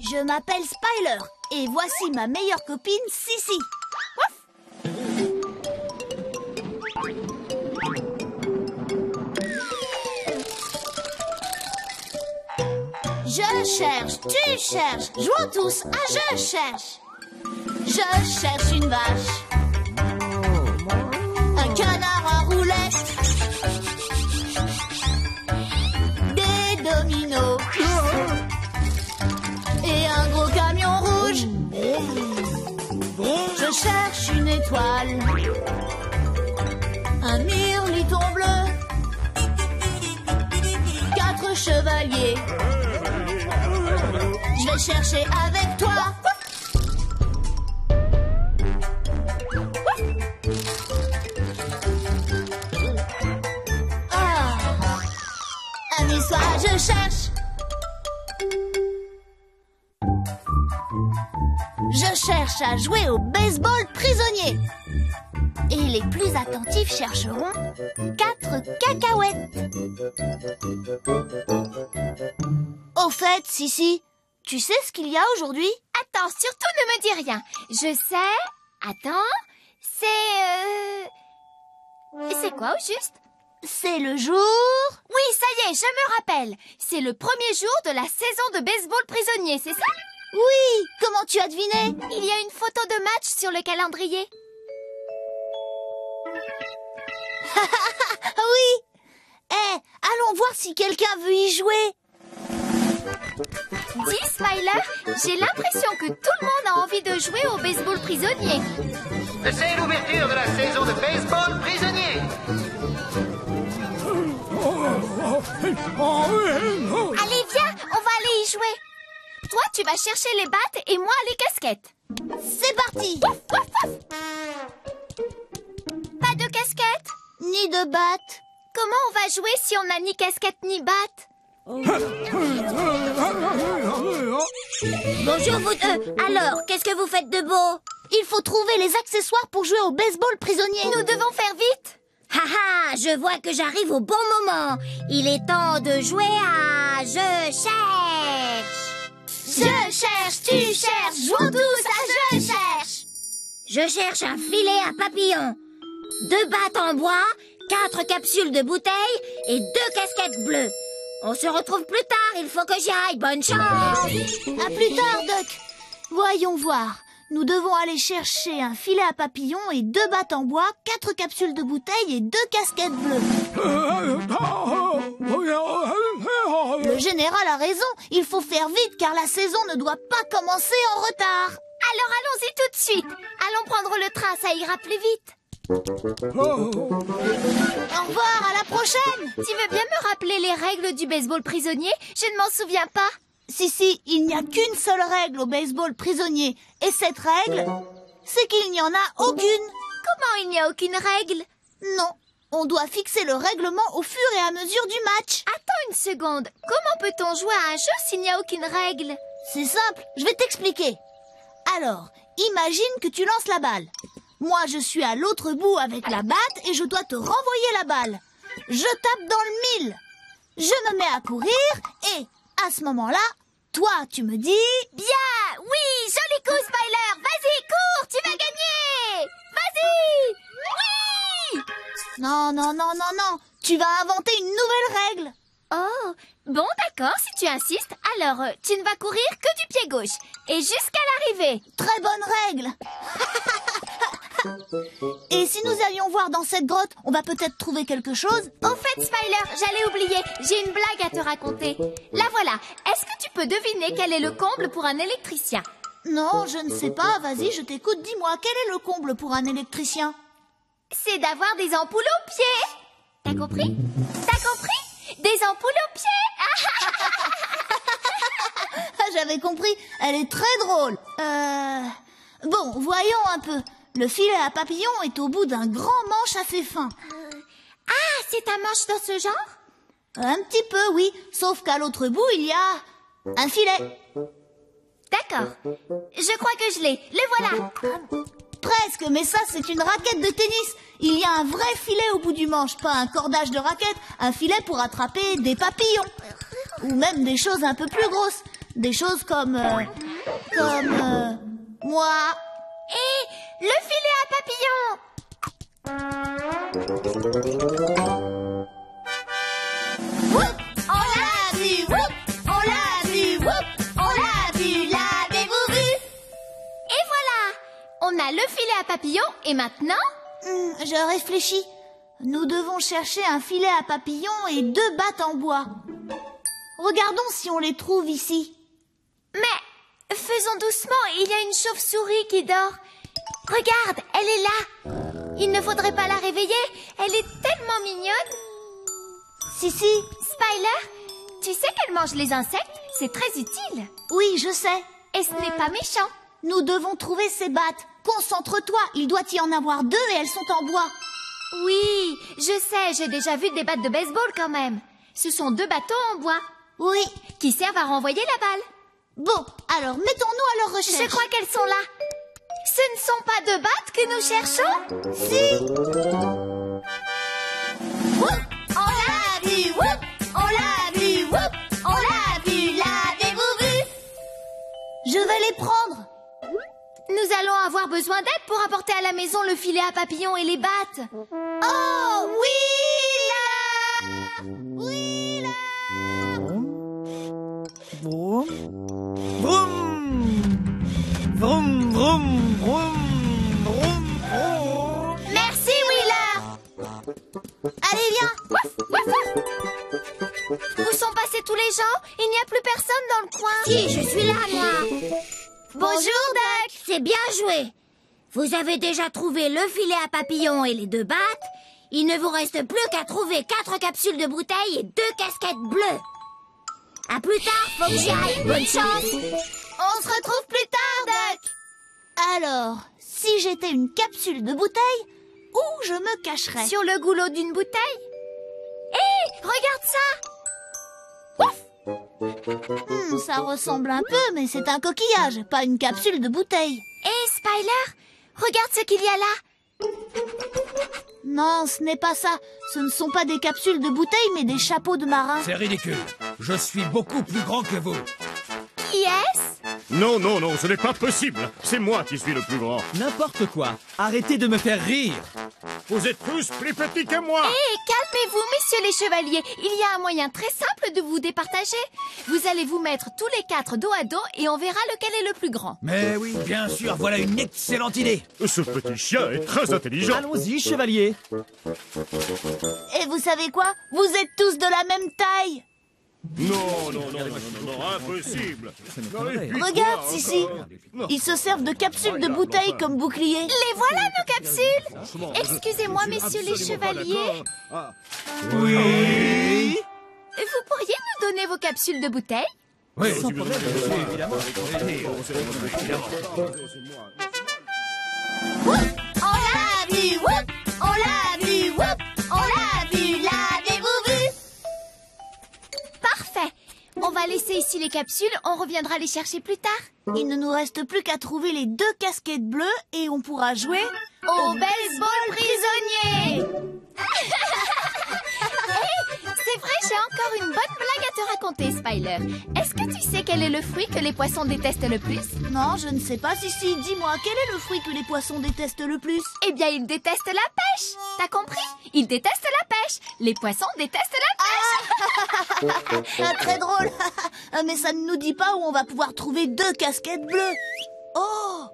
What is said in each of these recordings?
Je m'appelle Spyler et voici ma meilleure copine, Sissi. Ouf. Je cherche, tu cherches, jouons tous à je cherche. Je cherche une vache, un canard à roulettes, des dominos et un gros camion rouge. Je cherche une étoile, un mirliton bleu, 4 chevaliers. Je vais chercher avec toi. Amuse-toi, je cherche. Je cherche à jouer au baseball prisonnier. Et les plus attentifs chercheront 4 cacahuètes. Au fait, Sissi, tu sais ce qu'il y a aujourd'hui? Attends, surtout ne me dis rien. Je sais. Attends. C'est quoi au juste? C'est le jour... Oui, ça y est, je me rappelle. C'est le premier jour de la saison de baseball prisonnier, c'est ça? Oui, comment tu as deviné? Il y a une photo de match sur le calendrier. Oui. Allons voir si quelqu'un veut y jouer. Dis, Smiler, j'ai l'impression que tout le monde a envie de jouer au baseball prisonnier. C'est l'ouverture de la saison de baseball prisonnier. Allez, viens, on va aller y jouer. Toi, tu vas chercher les battes et moi les casquettes. C'est parti. Ouf, ouf, ouf. Pas de casquette? Ni de batte. Comment on va jouer si on n'a ni casquette ni batte? Bonjour vous deux. Alors, qu'est-ce que vous faites de beau? Il faut trouver les accessoires pour jouer au baseball prisonnier. Nous devons faire vite. Haha, je vois que j'arrive au bon moment. Il est temps de jouer à je cherche. Je cherche, tu cherches, jouons tous à je cherche. Je cherche un filet à papillon, 2 battes en bois, 4 capsules de bouteilles et 2 casquettes bleues. On se retrouve plus tard, il faut que j'y aille. Bonne chance. À plus tard, Doc. Voyons voir. Nous devons aller chercher un filet à papillon et 2 battes en bois, 4 capsules de bouteilles et 2 casquettes bleues. Le général a raison. Il faut faire vite car la saison ne doit pas commencer en retard. Alors allons-y tout de suite. Allons prendre le train, ça ira plus vite. Au revoir, à la prochaine. Tu veux bien me rappeler les règles du baseball prisonnier? Je ne m'en souviens pas. Si, il n'y a qu'une seule règle au baseball prisonnier. Et cette règle, c'est qu'il n'y en a aucune. Comment il n'y a aucune règle? Non, on doit fixer le règlement au fur et à mesure du match. Attends une seconde. Comment peut-on jouer à un jeu s'il n'y a aucune règle? C'est simple, je vais t'expliquer. Alors, imagine que tu lances la balle. Moi, je suis à l'autre bout avec la batte et je dois te renvoyer la balle. Je tape dans le mille. Je me mets à courir et, à ce moment-là, toi, tu me dis... Bien, oui, joli coup, Smiler. Vas-y, cours, tu vas gagner. Vas-y. Oui. Non. Tu vas inventer une nouvelle règle. Oh, bon, d'accord, si tu insistes. Alors, tu ne vas courir que du pied gauche et jusqu'à l'arrivée. Très bonne règle. Et si nous allions voir dans cette grotte, on va peut-être trouver quelque chose. Au fait, Smiler, j'allais oublier. J'ai une blague à te raconter. La voilà. Est-ce que tu peux deviner quel est le comble pour un électricien? Non, je ne sais pas. Vas-y, je t'écoute. Dis-moi, quel est le comble pour un électricien? C'est d'avoir des ampoules aux pieds. T'as compris? T'as compris? Des ampoules aux pieds. J'avais compris. Elle est très drôle. Bon, voyons un peu. Le filet à papillon est au bout d'un grand manche assez fin. Ah, c'est un manche dans ce genre? Un petit peu, oui. Sauf qu'à l'autre bout, il y a un filet. D'accord. Je crois que je l'ai. Le voilà. Presque, mais ça, c'est une raquette de tennis. Il y a un vrai filet au bout du manche, pas un cordage de raquette. Un filet pour attraper des papillons. Ou même des choses un peu plus grosses. Des choses comme... moi. Et le filet à papillon! Whoop! On l'a vu, whoop! On l'a vu, whoop! On l'a vu, l'avez-vous vu? Et voilà! On a le filet à papillon et maintenant... Je réfléchis. Nous devons chercher un filet à papillon et 2 battes en bois. Regardons si on les trouve ici. Mais faisons doucement, il y a une chauve-souris qui dort. Regarde, elle est là. Il ne faudrait pas la réveiller, elle est tellement mignonne. Sissi? Spiler, tu sais qu'elle mange les insectes? C'est très utile. Oui, je sais. Et ce n'est pas méchant. Nous devons trouver ces battes. Concentre-toi, il doit y en avoir 2 et elles sont en bois. Oui, je sais, j'ai déjà vu des battes de baseball quand même. Ce sont 2 bateaux en bois. Oui. Qui servent à renvoyer la balle. Bon, alors mettons-nous à leur recherche. Je crois qu'elles sont là. Ce ne sont pas 2 battes que nous cherchons? Si. Whoop! On l'a vu, whoop! On l'a vu, whoop! On l'a vu, l'avez-vous vu? Je vais les prendre. Nous allons avoir besoin d'aide pour apporter à la maison le filet à papillons et les battes. Oh, oui là! Oui là! Vroom. Vroom. Vroom, vroom, vroom, vroom, vroom. Merci, Wheeler. Allez, viens! Où sont passés tous les gens? Il n'y a plus personne dans le coin. Si, je suis là, moi. Bonjour, Duck. C'est bien joué. Vous avez déjà trouvé le filet à papillons et les 2 battes. Il ne vous reste plus qu'à trouver 4 capsules de bouteilles et 2 casquettes bleues. À plus tard, faut que j'y aille. Bonne chance. On se retrouve plus tard, Duck! Alors, si j'étais une capsule de bouteille, où je me cacherais? Sur le goulot d'une bouteille? Hé, regarde ça! Ça ressemble un peu, mais c'est un coquillage, pas une capsule de bouteille. Hé, Spiler, regarde ce qu'il y a là. Non, ce n'est pas ça. Ce ne sont pas des capsules de bouteille, mais des chapeaux de marin. C'est ridicule. Je suis beaucoup plus grand que vous. Qui est-ce? Non, non, non, ce n'est pas possible. C'est moi qui suis le plus grand. N'importe quoi. Arrêtez de me faire rire. Vous êtes tous plus petits que moi. Hé, calmez-vous, messieurs les chevaliers. Il y a un moyen très simple de vous départager. Vous allez vous mettre tous les 4 dos à dos et on verra lequel est le plus grand. Mais oui, bien sûr, voilà une excellente idée. Ce petit chien est très intelligent. Allons-y, chevalier. Et vous savez quoi? Vous êtes tous de la même taille. Non, non, non, non, non, non, impossible. Regarde, Sissi. Ils se servent de capsules de bouteille comme bouclier. Les voilà, nos capsules. Excusez-moi, messieurs les chevaliers. Oui. Vous pourriez nous donner vos capsules de bouteille? Oui, sans problème, évidemment. On l'a vu, whoop! On l'a vu, whoop! On l'a vu, l'avez-vous vu? Parfait. On va laisser ici les capsules, on reviendra les chercher plus tard. Il ne nous reste plus qu'à trouver les 2 casquettes bleues et on pourra jouer Au baseball prisonnier. C'est vrai, j'ai encore une bonne blague à te raconter, Spiler. Est-ce que tu sais quel est le fruit que les poissons détestent le plus? Non, je ne sais pas, Sissi. Dis-moi, quel est le fruit que les poissons détestent le plus? Eh bien, ils détestent la pêche. T'as compris? Ils détestent la pêche. Les poissons détestent la pêche. Ah, très drôle. Mais ça ne nous dit pas où on va pouvoir trouver 2 casquettes bleues. Oh,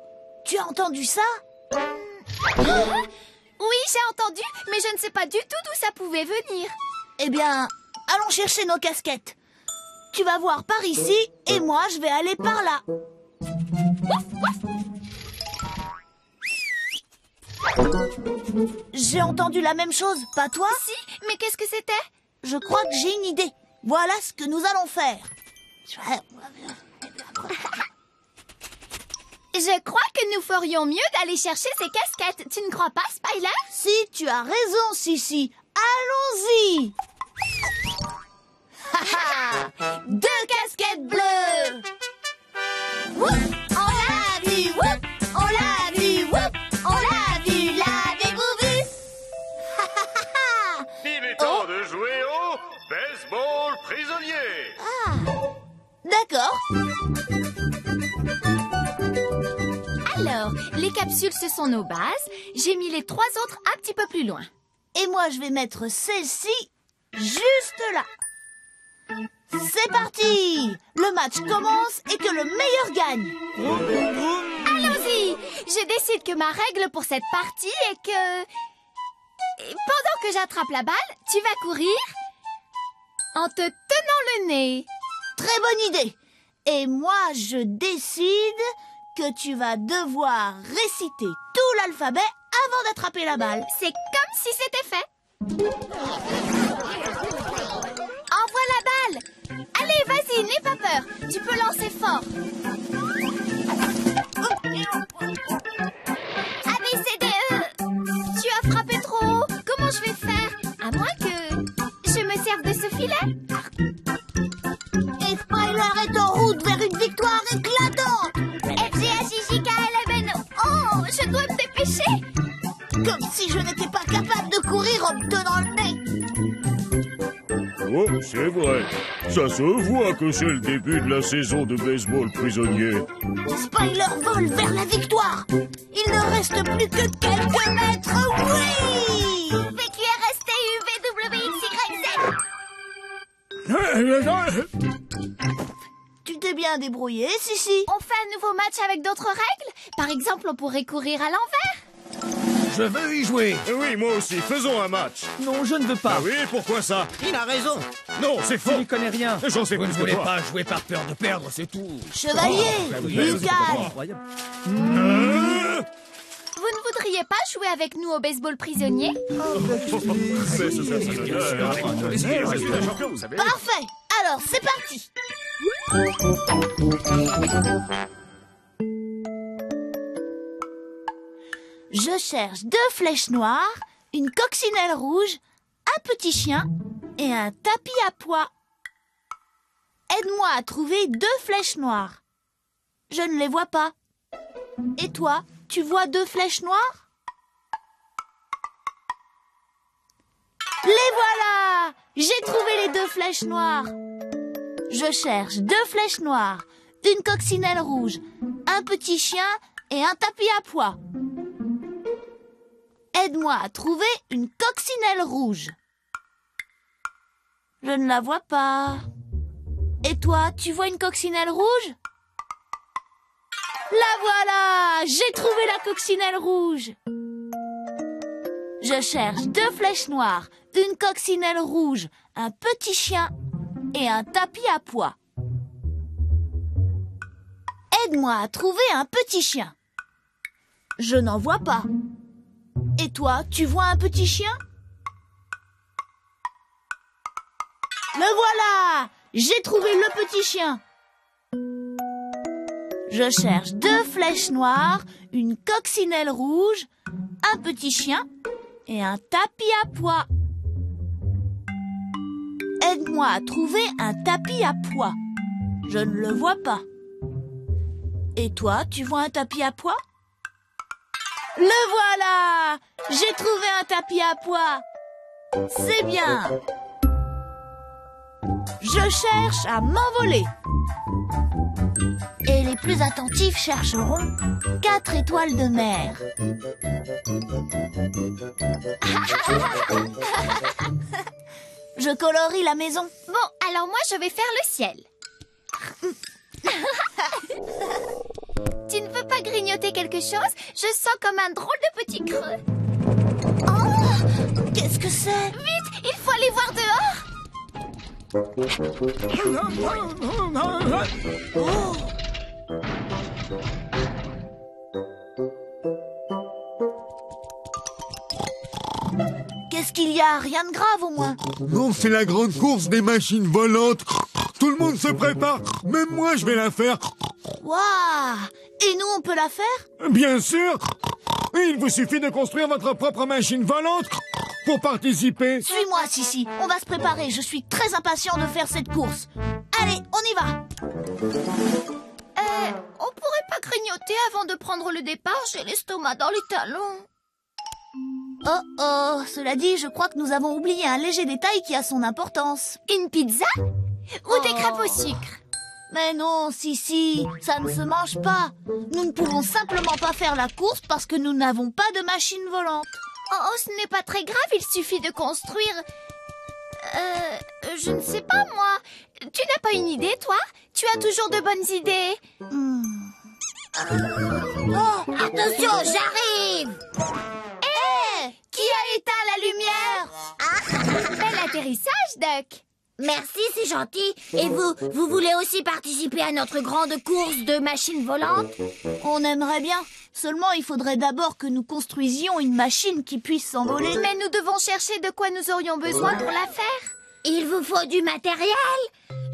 tu as entendu ça? Oui, j'ai entendu, mais je ne sais pas du tout d'où ça pouvait venir. Eh bien, allons chercher nos casquettes. Tu vas voir par ici et moi, je vais aller par là. J'ai entendu la même chose, pas toi? Si, mais qu'est-ce que c'était? Je crois que j'ai une idée. Voilà ce que nous allons faire. Je crois que nous ferions mieux d'aller chercher ces casquettes. Tu ne crois pas, Spiler? Si, tu as raison, Sissi. Allons-y. 2 casquettes bleues. Whoop! On l'a vu, whoop! On l'a vu, whoop! On l'a vu, l'avez-vous vu? Il est temps de jouer au baseball prisonnier. D'accord. Alors, les capsules, ce sont nos bases. J'ai mis les 3 autres un petit peu plus loin. Et moi, je vais mettre celle-ci juste là. C'est parti! Le match commence et que le meilleur gagne. Allons-y! Je décide que ma règle pour cette partie est que... pendant que j'attrape la balle, tu vas courir en te tenant le nez. Très bonne idée. Et moi, je décide que tu vas devoir réciter tout l'alphabet avant d'attraper la balle. C'est comme si c'était fait. Envoie la balle. Allez, vas-y, n'aie pas peur. Tu peux lancer fort. A, B, C, D, E. Tu as frappé trop haut. Comment je vais faire? À moins que je me serve de ce filet. Et Spiler est en route vers une victoire éclatante. F, G, H, I, J, K, L, M, N, O. Oh, je dois me dépêcher. Comme si je n'étais pas capable de courir en me tenant le nez. Oh, c'est vrai. Ça se voit que c'est le début de la saison de baseball prisonnier. Spiler vole vers la victoire. Il ne reste plus que quelques mètres. Oui! PQRST, UVWXYZ. Tu t'es bien débrouillé, Sissi. On fait un nouveau match avec d'autres règles? Par exemple, on pourrait courir à l'envers. Je veux y jouer. Oui, moi aussi, faisons un match. Non, je ne veux pas. Ah oui, pourquoi ça? Il a raison. Non, c'est Tu faux. n'y connais rien. J'en sais Vous ne plus que voulez toi. pas jouer par peur de perdre, c'est tout. Chevalier, Lucas. Incroyable. Vous ne voudriez pas jouer avec nous au baseball prisonnier? Parfait. Alors, c'est parti. Je cherche 2 flèches noires, une coccinelle rouge, un petit chien et un tapis à pois. Aide-moi à trouver 2 flèches noires. Je ne les vois pas. Et toi, tu vois 2 flèches noires? Les voilà! J'ai trouvé les 2 flèches noires. Je cherche 2 flèches noires, une coccinelle rouge, un petit chien et un tapis à pois. Aide-moi à trouver une coccinelle rouge. Je ne la vois pas. Et toi, tu vois une coccinelle rouge? La voilà! J'ai trouvé la coccinelle rouge. Je cherche 2 flèches noires, une coccinelle rouge, un petit chien et un tapis à pois. Aide-moi à trouver un petit chien. Je n'en vois pas. Et toi, tu vois un petit chien? Le voilà! J'ai trouvé le petit chien. Je cherche 2 flèches noires, une coccinelle rouge, un petit chien et un tapis à pois. Aide-moi à trouver un tapis à pois. Je ne le vois pas. Et toi, tu vois un tapis à pois? Le voilà! J'ai trouvé un tapis à pois. C'est bien. Je cherche à m'envoler. Et les plus attentifs chercheront 4 étoiles de mer. Je colorie la maison. Bon, alors moi, je vais faire le ciel. Tu ne veux pas grignoter quelque chose? Je sens comme un drôle de petit creux. Oh! Qu'est-ce que c'est? Vite, il faut aller voir dehors. Oh! Qu'est-ce qu'il y a? Rien de grave au moins. Non, c'est la grande course des machines volantes. Tout le monde se prépare. Même moi, je vais la faire. Waouh! Et nous, on peut la faire? Bien sûr. Il vous suffit de construire votre propre machine volante pour participer. Suis-moi, Sissi. On va se préparer. Je suis très impatient de faire cette course. Allez, on y va. On pourrait pas grignoter avant de prendre le départ? J'ai l'estomac dans les talons. Oh oh, cela dit, je crois que nous avons oublié un léger détail qui a son importance. Une pizza? Ou des crêpes au sucre? Mais non, Sissi, ça ne se mange pas. Nous ne pouvons simplement pas faire la course parce que nous n'avons pas de machine volante. Oh, ce n'est pas très grave, il suffit de construire... je ne sais pas, moi. Tu n'as pas une idée, toi? Tu as toujours de bonnes idées. Oh, attention, j'arrive! Qui a éteint la lumière? Bel atterrissage, Duck. Merci, c'est gentil. Et vous voulez aussi participer à notre grande course de machines volantes? On aimerait bien. Seulement, il faudrait d'abord que nous construisions une machine qui puisse s'envoler. Mais nous devons chercher de quoi nous aurions besoin pour la faire. Il vous faut du matériel?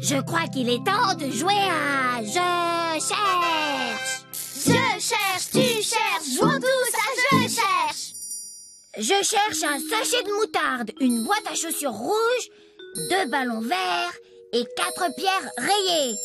Je crois qu'il est temps de jouer à Je cherche. Je cherche, tu cherches, jouons tous à Je cherche. Je cherche un sachet de moutarde, une boîte à chaussures rouge, 2 ballons verts et 4 pierres rayées.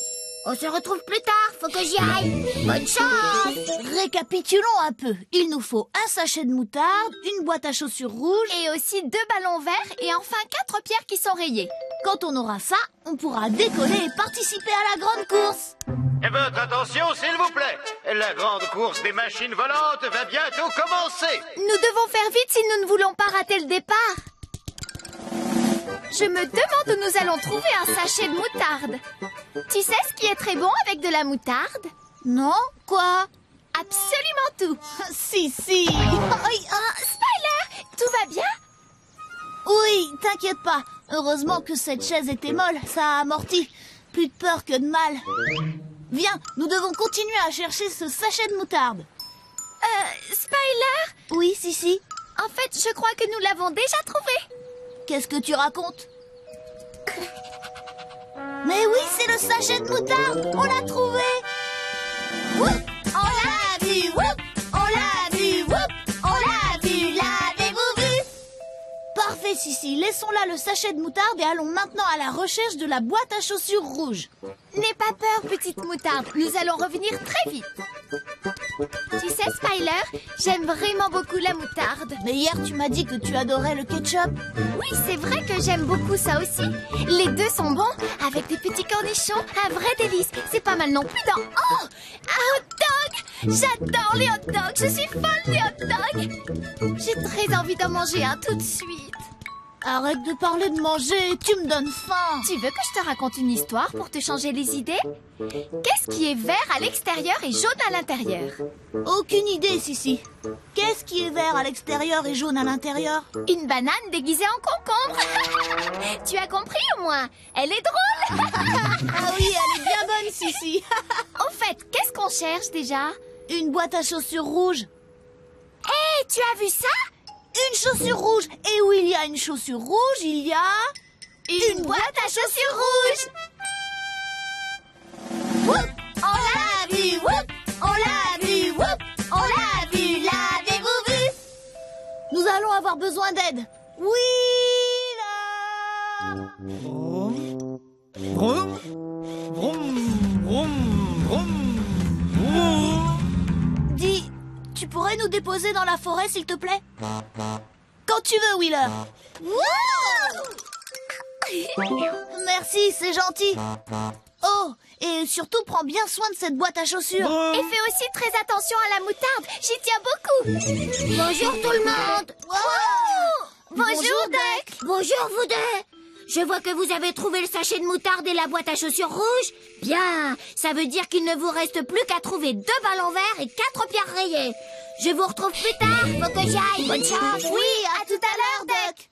On se retrouve plus tard, faut que j'y aille. Bonne chance! Récapitulons un peu. Il nous faut un sachet de moutarde, une boîte à chaussures rouge. Et aussi 2 ballons verts et enfin 4 pierres qui sont rayées. Quand on aura ça, on pourra décoller et participer à la grande course. Et votre attention, s'il vous plaît. La grande course des machines volantes va bientôt commencer. Nous devons faire vite si nous ne voulons pas rater le départ. Je me demande où nous allons trouver un sachet de moutarde. Tu sais ce qui est très bon avec de la moutarde? Non? Quoi? Absolument tout. Si. Spiler, tout va bien? Oui, t'inquiète pas. Heureusement que cette chaise était molle, ça a amorti. Plus de peur que de mal. Viens, nous devons continuer à chercher ce sachet de moutarde. Spiler, Oui, Sissi. en fait, je crois que nous l'avons déjà trouvé. Qu'est-ce que tu racontes? Mais oui, c'est le sachet de moutarde. On l'a trouvé. Whoop, on l'a vu, whoop, on l'a vu, whoop, on l'a vu, l'avez-vous vu? Parfait, Sissi. Laissons là le sachet de moutarde et allons maintenant à la recherche de la boîte à chaussures rouge. N'aie pas peur, petite moutarde. Nous allons revenir très vite. Tu sais, Spiler, j'aime vraiment beaucoup la moutarde. Mais hier, tu m'as dit que tu adorais le ketchup. Oui, c'est vrai que j'aime beaucoup ça aussi. Les deux sont bons, avec des petits cornichons, un vrai délice. C'est pas mal non plus dans... Oh, un hot dog! J'adore les hot dogs, je suis folle des hot dogs. J'ai très envie d'en manger un tout de suite. Arrête de parler de manger, tu me donnes faim. Tu veux que je te raconte une histoire pour te changer les idées? Qu'est-ce qui est vert à l'extérieur et jaune à l'intérieur? Aucune idée, Sissi. Qu'est-ce qui est vert à l'extérieur et jaune à l'intérieur? Une banane déguisée en concombre. Tu as compris au moins? Elle est drôle. Ah oui, elle est bien bonne, Sissi. Au fait, qu'est-ce qu'on cherche déjà? Une boîte à chaussures rouge. Hé, tu as vu ça? Une chaussure rouge. Et où il y a une chaussure rouge, il y a... Une boîte à chaussures rouges. Whoop, on l'a vu, whoop, on l'a vu, whoop, on l'a vu, l'avez-vous vu? Nous allons avoir besoin d'aide. Oui, là. Vroom, vroom, vroom, vroom, vroom. Dis, tu pourrais nous déposer dans la forêt, s'il te plaît? Quand tu veux, Wheeler. Merci, c'est gentil. Oh, et surtout, prends bien soin de cette boîte à chaussures. Et fais aussi très attention à la moutarde. J'y tiens beaucoup. Bonjour tout le monde! Bonjour, Duck. Bonjour vous deux! Je vois que vous avez trouvé le sachet de moutarde et la boîte à chaussures rouge. Bien, ça veut dire qu'il ne vous reste plus qu'à trouver 2 ballons verts et 4 pierres rayées. Je vous retrouve plus tard, faut que j'y aille. Bonne chance! Oui, à tout à l'heure, Duck.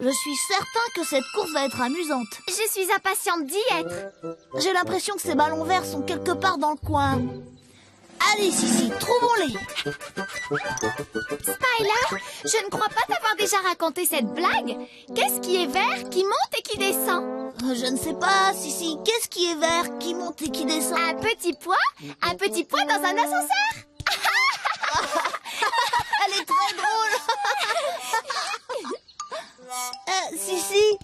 Je suis certain que cette course va être amusante. Je suis impatiente d'y être. J'ai l'impression que ces ballons verts sont quelque part dans le coin. Allez, Sissi, trouvons-les. Spiler, je ne crois pas t'avoir déjà raconté cette blague. Qu'est-ce qui est vert, qui monte et qui descend? Je ne sais pas, Sissi. Qu'est-ce qui est vert, qui monte et qui descend? Un petit pois dans un ascenseur. Elle est très drôle. Sissi.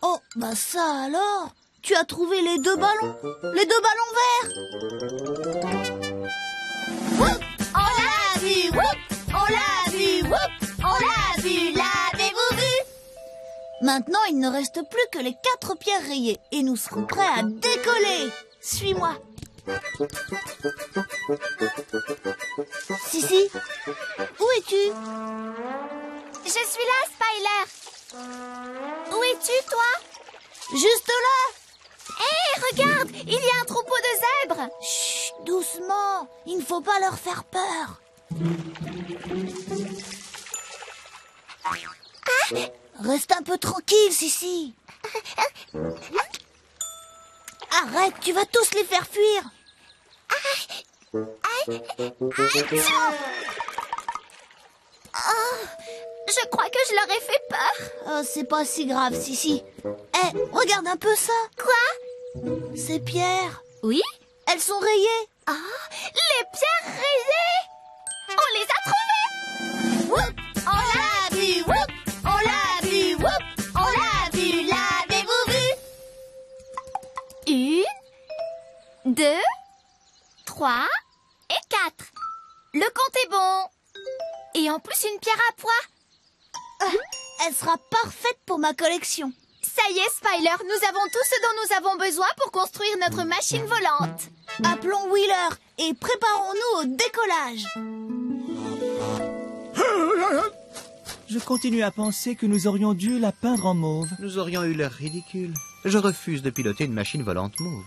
Oh, bah ça alors. Tu as trouvé les 2 ballons. Les 2 ballons verts. Whoop, on l'a vu, whoop, on l'a vu, whoop, on l'a vu, l'avez-vous Maintenant, il ne reste plus que les 4 pierres rayées et nous serons prêts à décoller. Suis-moi. Sissi, où es-tu? Je suis là, Spiler. Où es-tu, toi? Juste là. Hé, regarde, il y a un troupeau de zèbres. Chut, doucement. Il ne faut pas leur faire peur. Reste un peu tranquille, Sissi. Arrête, tu vas tous les faire fuir. Je crois que je leur ai fait peur. Oh, c'est pas si grave, Sissi. Eh, regarde un peu ça. Quoi? Ces pierres, Oui? elles sont rayées. Ah, les pierres rayées! On les a trouvées! Whoop, on l'a vu, whoop, on l'a vu, whoop, on l'a vu, l'avez-vous vu? 1, 2, 3 et 4. Le compte est bon. Et en plus une pierre à pois. Elle sera parfaite pour ma collection. Ça y est, Spiler, nous avons tout ce dont nous avons besoin pour construire notre machine volante. Appelons Wheeler et préparons-nous au décollage. Je continue à penser que nous aurions dû la peindre en mauve. Nous aurions eu l'air ridicule. Je refuse de piloter une machine volante mauve.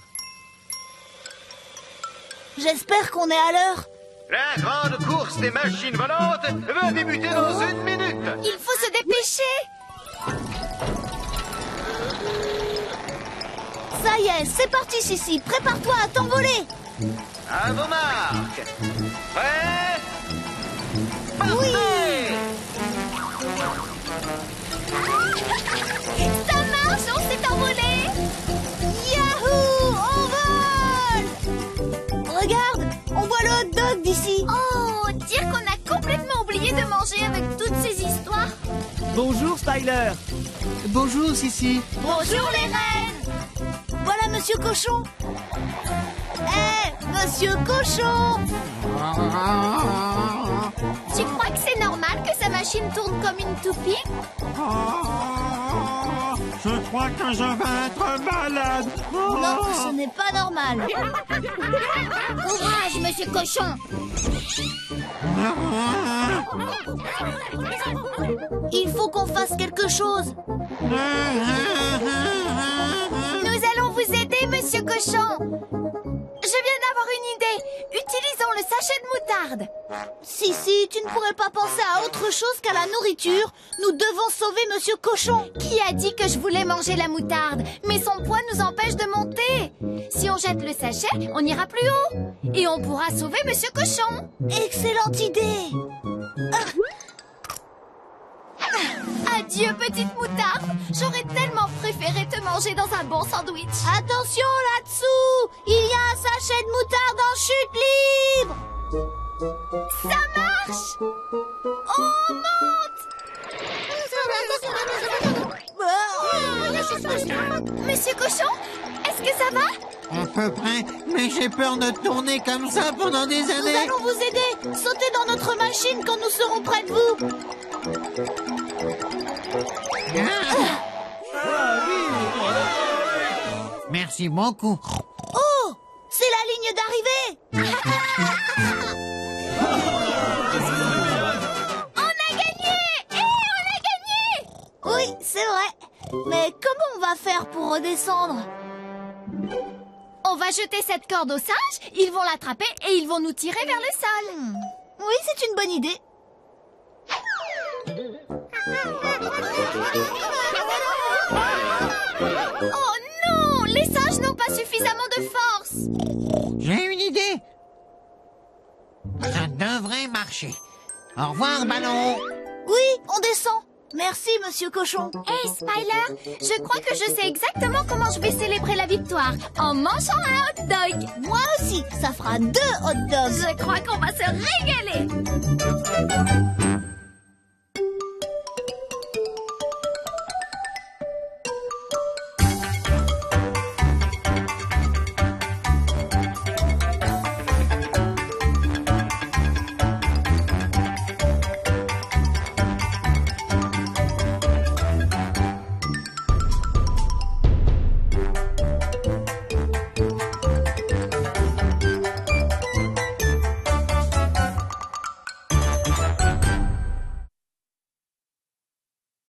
J'espère qu'on est à l'heure. La grande course des machines volantes va débuter dans 1 minute. Il faut se dépêcher. Ça y est, c'est parti, Sissi. Prépare-toi à t'envoler. À vos marques. Prêt? Oui. Ça marche, on s'est envolé. Yahoo! On vole! Regarde, on voit le hot dog d'ici. Oh, dire qu'on a complètement oublié de manger avec toutes ces histoires. Bonjour, Styler. Bonjour, Sissi. Bonjour les reines. Voilà Monsieur Cochon. Monsieur Cochon. Tu crois que c'est normal que sa machine tourne comme une toupie? Je crois que je vais être malade. Non, ce n'est pas normal. Courage, monsieur Cochon. Il faut qu'on fasse quelque chose. Nous allons vous aider, Monsieur Cochon. Je viens d'avoir une idée. Utilisons le sachet de moutarde. Si, tu ne pourrais pas penser à autre chose qu'à la nourriture. Nous devons sauver Monsieur Cochon. Qui a dit que je voulais manger la moutarde? Mais son poids nous empêche de monter. Si on jette le sachet, on ira plus haut. Et on pourra sauver Monsieur Cochon. Excellente idée. Adieu, petite moutarde. J'aurais tellement préféré te manger dans un bon sandwich. Attention là-dessous. Il y a un sachet de moutarde en chute libre. Ça marche. On monte. Monsieur Cochon, est-ce que ça va? À peu près, mais j'ai peur de tourner comme ça pendant des Nous années. allons vous aider. Sautez dans notre machine quand nous serons près de vous. Merci beaucoup. Oh, c'est la ligne d'arrivée. On a gagné. On a gagné. Oui, c'est vrai. Mais comment on va faire pour redescendre? On va jeter cette corde aux singes, ils vont l'attraper et ils vont nous tirer vers le sol. Oui, c'est une bonne idée. Oh non, les singes n'ont pas suffisamment de force. J'ai une idée. Ça devrait marcher. Au revoir, ballon. Oui, on descend. Merci, Monsieur Cochon. Hey, Spiler, je crois que je sais exactement comment je vais célébrer la victoire. En mangeant un hot dog. Moi aussi, ça fera 2 hot dogs. Je crois qu'on va se régaler.